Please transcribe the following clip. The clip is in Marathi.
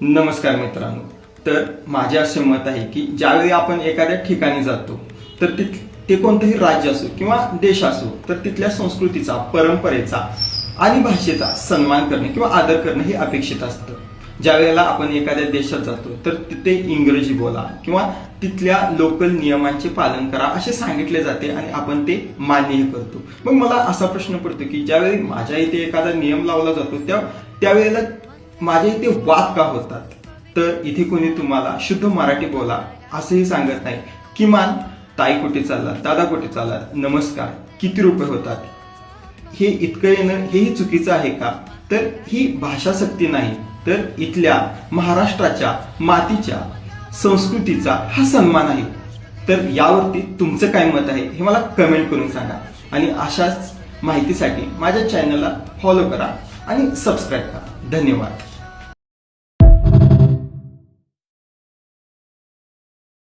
नमस्कार मित्रांनो. तर माझे असे मत आहे की ज्यावेळी आपण एखाद्या ठिकाणी जातो तर ते कोणतंही राज्य असो किंवा देश असो तर तिथल्या संस्कृतीचा, परंपरेचा आणि भाषेचा सन्मान करणे किंवा आदर करणे हे अपेक्षित असतं. ज्या वेळेला आपण एखाद्या देशात जातो तर तिथे इंग्रजी बोला किंवा तिथल्या लोकल नियमांचे पालन करा असे सांगितले जाते आणि आपण ते मान्यही करतो. मग मला असा प्रश्न पडतो की ज्यावेळी माझ्या इथे एखादा नियम लावला जातो त्यावेळेला माझ्या इथे वाद का होतात? तर इथे कोणी तुम्हाला शुद्ध मराठी बोला असंही सांगत नाही. किमान ताई कुठे चाललात, दादा कुठे चाललात, नमस्कार, किती रुपये होतात, हे इतकं येणं हेही चुकीचं आहे का? तर ही भाषा सक्ती नाही, तर इथल्या महाराष्ट्राच्या मातीच्या संस्कृतीचा हा सन्मान आहे. तर यावरती तुमचं काय मत आहे हे मला कमेंट करून सांगा. आणि अशाच माहितीसाठी माझ्या चॅनलला फॉलो करा आणि सबस्क्राईब करा. धन्यवाद.